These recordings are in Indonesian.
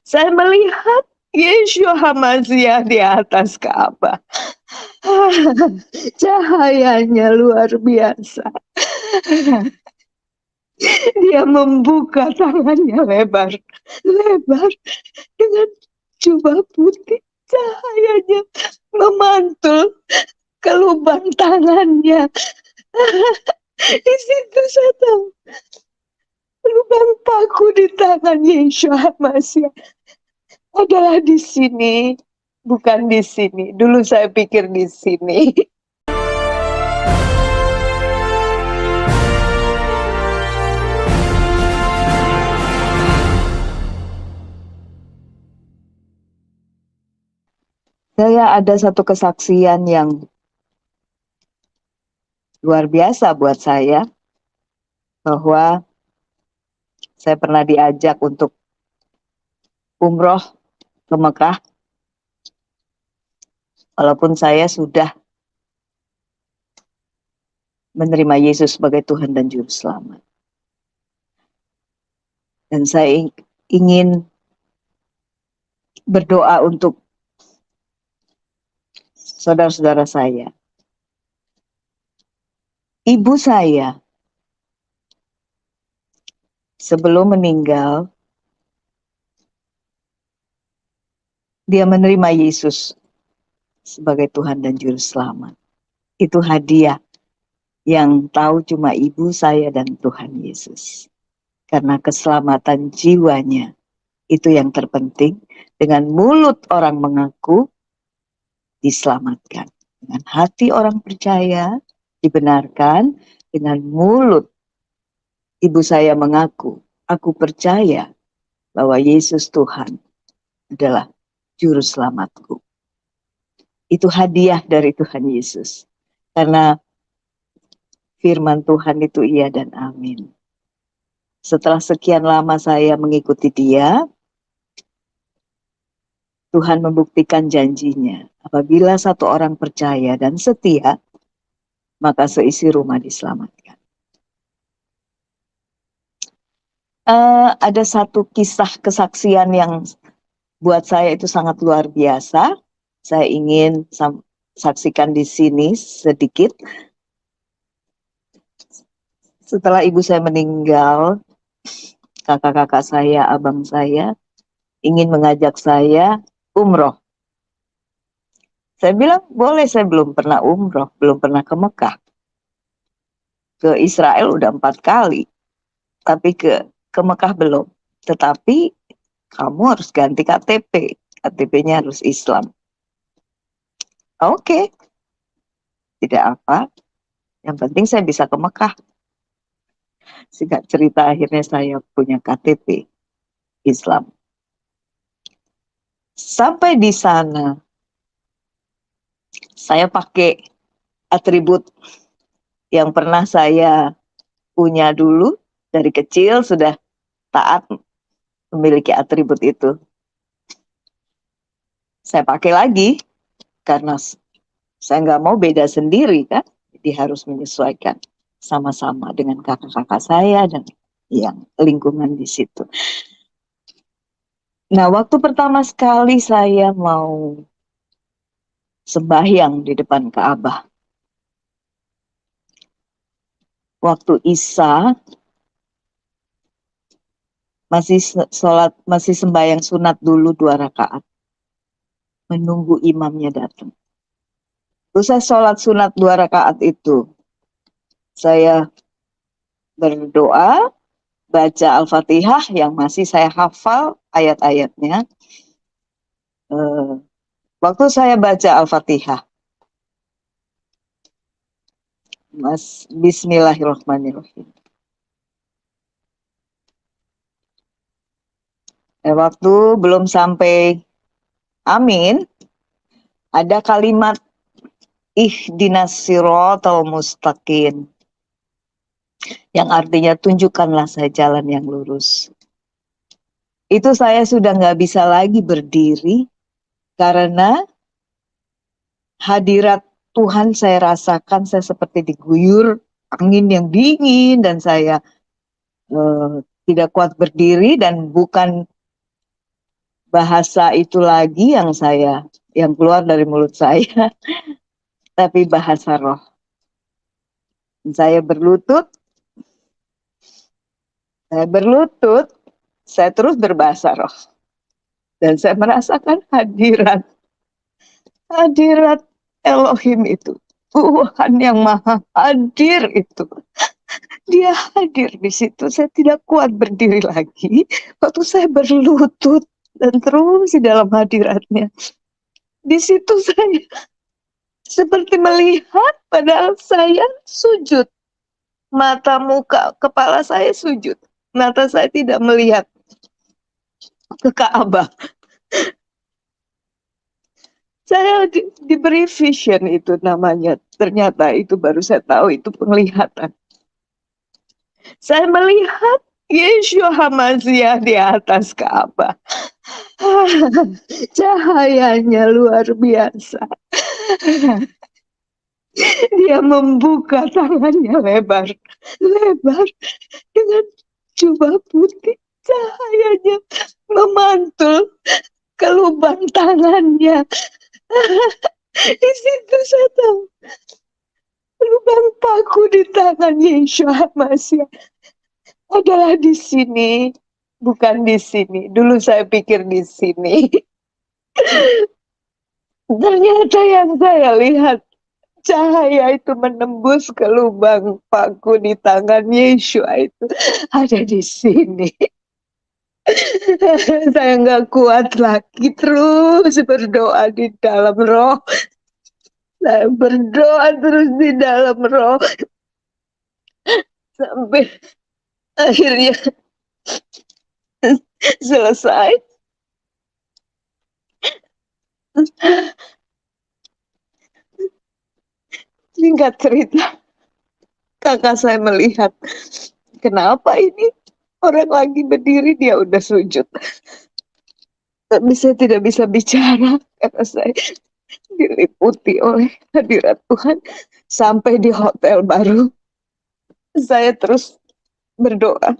Saya melihat Yeshua HaMashiach di atas Ka'bah. Cahayanya luar biasa. Dia membuka tangannya lebar dengan jubah putih. Cahayanya memantul ke lubang tangannya. Di situ saya tahu lubang paku di tangan Yeshua HaMashiach adalah di sini, bukan di sini. Dulu saya pikir di sini. Saya ada satu kesaksian yang luar biasa buat saya, bahwa saya pernah diajak untuk umroh ke Mekah, walaupun saya sudah menerima Yesus sebagai Tuhan dan Juru Selamat. Dan saya ingin berdoa untuk saudara-saudara saya. Ibu saya sebelum meninggal, dia menerima Yesus sebagai Tuhan dan Juru Selamat. Itu hadiah yang tahu cuma ibu saya dan Tuhan Yesus. Karena keselamatan jiwanya itu yang terpenting. Dengan mulut orang mengaku, diselamatkan. Dengan hati orang percaya, dibenarkan. Dengan mulut ibu saya mengaku, aku percaya bahwa Yesus Tuhan adalah Juru Selamatku. Itu hadiah dari Tuhan Yesus. Karena firman Tuhan itu iya dan amin. Setelah sekian lama saya mengikuti dia, Tuhan membuktikan janjinya. Apabila satu orang percaya dan setia, maka seisi rumah diselamatkan. Ada satu kisah kesaksian yang buat saya itu sangat luar biasa. Saya ingin saksikan di sini sedikit. Setelah ibu saya meninggal, kakak-kakak saya, abang saya, ingin mengajak saya umroh. Saya bilang, boleh, saya belum pernah umroh, belum pernah ke Mekah. Ke Israel udah 4 kali, tapi ke Mekah belum. Tetapi kamu harus ganti KTP, KTP-nya harus Islam. Oke, tidak apa, yang penting saya bisa ke Mekah. Singkat cerita, akhirnya saya punya KTP Islam. Sampai di sana, saya pakai atribut yang pernah saya punya dulu. Dari kecil sudah taat memiliki atribut itu. Saya pakai lagi, karena saya nggak mau beda sendiri kan. Jadi harus menyesuaikan sama-sama dengan kakak-kakak saya dan yang lingkungan di situ. Nah, waktu pertama sekali saya mau sembahyang di depan Ka'bah, waktu Isya, masih sembahyang sunat dulu 2 rakaat, menunggu imamnya datang. Terus saya sholat sunat 2 rakaat itu, saya berdoa, baca Al-Fatihah yang masih saya hafal ayat-ayatnya. Waktu saya baca Al-Fatihah, Bismillahirrahmanirrahim. Waktu belum sampai amin, ada kalimat ihdinas siratal mustaqim, yang artinya tunjukkanlah saya jalan yang lurus. Itu saya sudah nggak bisa lagi berdiri, karena hadirat Tuhan saya rasakan. Saya seperti diguyur angin yang dingin, dan saya tidak kuat berdiri, dan bukan bahasa itu lagi yang keluar dari mulut saya, tapi bahasa roh. Saya berlutut, saya terus berbahasa roh. Dan saya merasakan hadirat Elohim itu. Tuhan yang maha hadir itu. Dia hadir di situ. Saya tidak kuat berdiri lagi. Waktu saya berlutut dan terus di dalam hadiratnya. Di situ saya seperti melihat, padahal saya sujud. Mata, muka, kepala saya sujud. Mata saya tidak melihat ke Ka'bah. Saya diberi vision itu namanya. Ternyata itu baru saya tahu itu penglihatan. Saya melihat Yeshua HaMashiach di atas Ka'bah. Cahayanya luar biasa. Dia membuka tangannya lebar dengan jubah putih. Cahayanya memantul ke lubang tangannya. Di situ saya tahu lubang paku di tangan Yeshua HaMashiach adalah di sini, bukan di sini. Dulu saya pikir di sini. Ternyata yang saya lihat, cahaya itu menembus ke lubang paku di tangan Yeshua itu ada di sini. Saya nggak kuat lagi, terus berdoa di dalam roh. Saya berdoa terus di dalam roh. Sampai akhirnya selesai. Singkat cerita, kakak saya melihat, kenapa ini orang lagi berdiri dia udah sujud. Tapi saya tidak bisa bicara karena saya diliputi oleh hadirat Tuhan. Sampai di hotel baru, saya terus berdoa.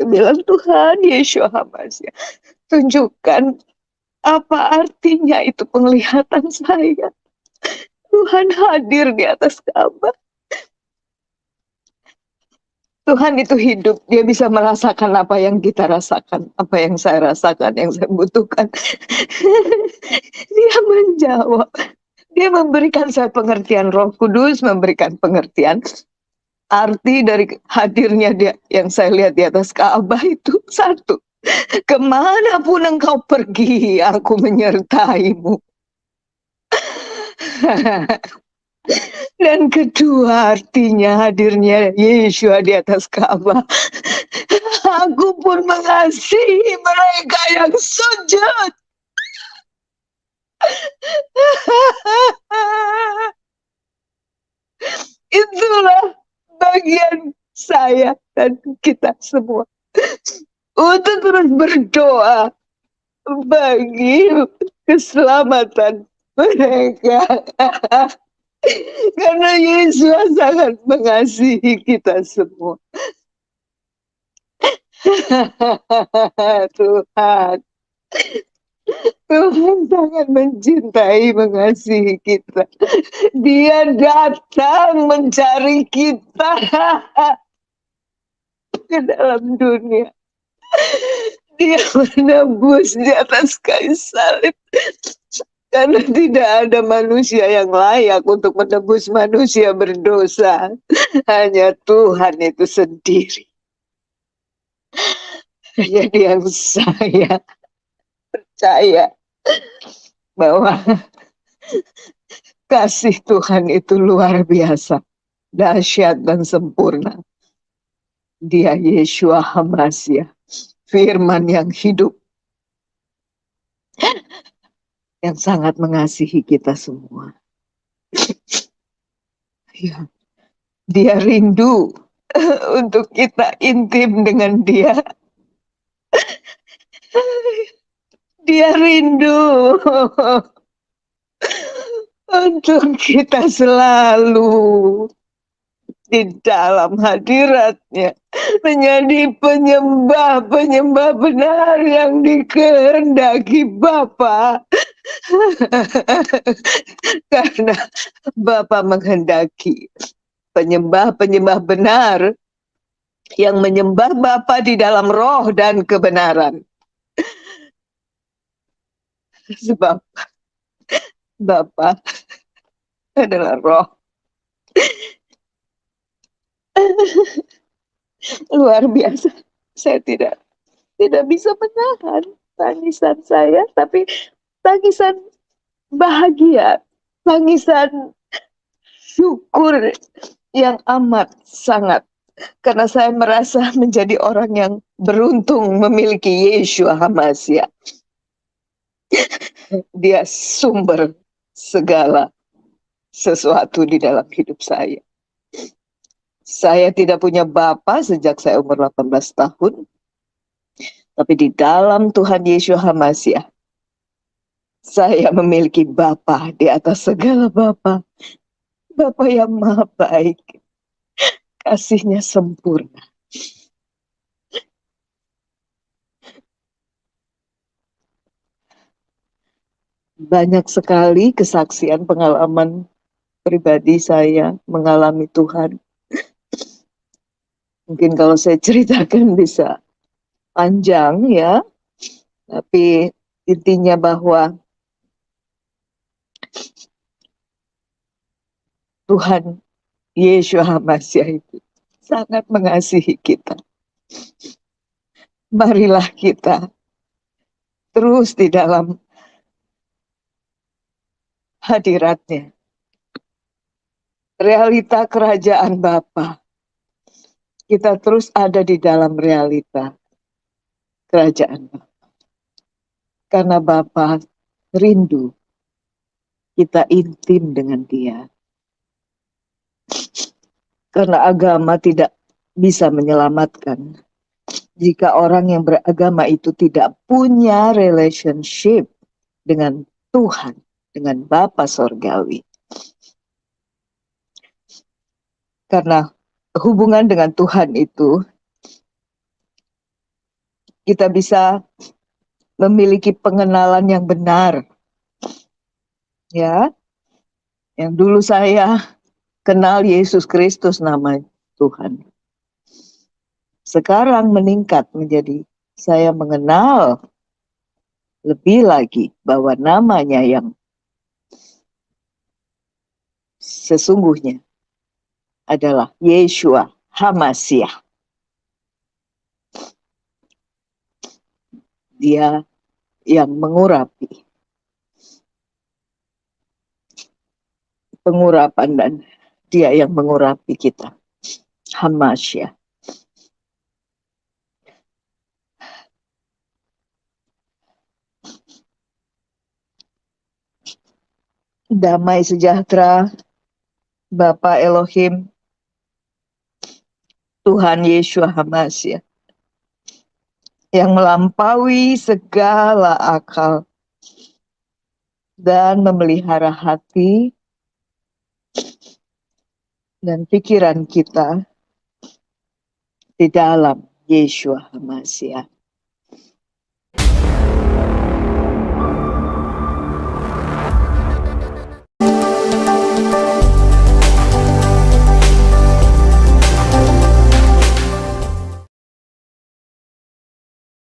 Bilang, Tuhan Yeshua HaMashiach, tunjukkan apa artinya itu penglihatan saya. Tuhan hadir di atas Ka'bah. Tuhan itu hidup, dia bisa merasakan apa yang kita rasakan, apa yang saya rasakan, yang saya butuhkan. Dia menjawab, dia memberikan saya pengertian. Roh Kudus memberikan pengertian. Arti dari hadirnya dia yang saya lihat di atas Ka'bah itu satu, kemanapun engkau pergi, aku menyertaimu. Dan kedua artinya hadirnya Yeshua di atas Ka'bah. Aku pun mengasihi mereka yang sujud. Itulah bagian saya dan kita semua. Untuk terus berdoa bagi keselamatan mereka. Karena Yesus sangat mengasihi kita semua. Tuhan sangat mencintai, mengasihi kita. Dia datang mencari kita ke dalam dunia. Dia menebus di atas kayu salib. Karena tidak ada manusia yang layak untuk menebus manusia berdosa. Hanya Tuhan itu sendiri. Jadi yang saya percaya bahwa kasih Tuhan itu luar biasa, dahsyat dan sempurna. Dia Yeshua HaMashiach, firman yang hidup, yang sangat mengasihi kita semua. Ya, dia rindu untuk kita intim dengan dia. Dia rindu untuk kita selalu di dalam hadiratnya, menjadi penyembah-penyembah benar yang dikehendaki Bapa. Karena Bapa menghendaki penyembah-penyembah benar yang menyembah Bapa di dalam roh dan kebenaran. Sebab Bapa adalah roh. Luar biasa. Saya tidak bisa menahan tangisan saya, tapi tangisan bahagia, tangisan syukur yang amat sangat. Karena saya merasa menjadi orang yang beruntung memiliki Yeshua HaMashiach. Dia sumber segala sesuatu di dalam hidup saya. Saya tidak punya bapa sejak saya umur 18 tahun. Tapi di dalam Tuhan Yeshua HaMashiach, saya memiliki bapa di atas segala bapa. Bapa yang maha baik. Kasihnya sempurna. Banyak sekali kesaksian pengalaman pribadi saya mengalami Tuhan. Mungkin kalau saya ceritakan bisa panjang ya. Tapi intinya bahwa Tuhan Yeshua HaMashiach itu sangat mengasihi kita. Marilah kita terus di dalam hadiratnya. Realita kerajaan Bapa. Kita terus ada di dalam realita kerajaan Bapa. Karena Bapa rindu kita intim dengan Dia. Karena agama tidak bisa menyelamatkan jika orang yang beragama itu tidak punya relationship dengan Tuhan, dengan Bapa Sorgawi. Karena hubungan dengan Tuhan itu, kita bisa memiliki pengenalan yang benar. Ya, yang dulu saya kenal Yesus Kristus nama Tuhan. Sekarang meningkat menjadi saya mengenal lebih lagi bahwa namanya yang sesungguhnya adalah Yeshua HaMashiach. Dia yang mengurapi pengurapan dan dia yang mengurapi kita. HaMashiach. Damai sejahtera Bapa Elohim, Tuhan Yeshua HaMashiach, yang melampaui segala akal dan memelihara hati dan pikiran kita di dalam Yeshua HaMashiach.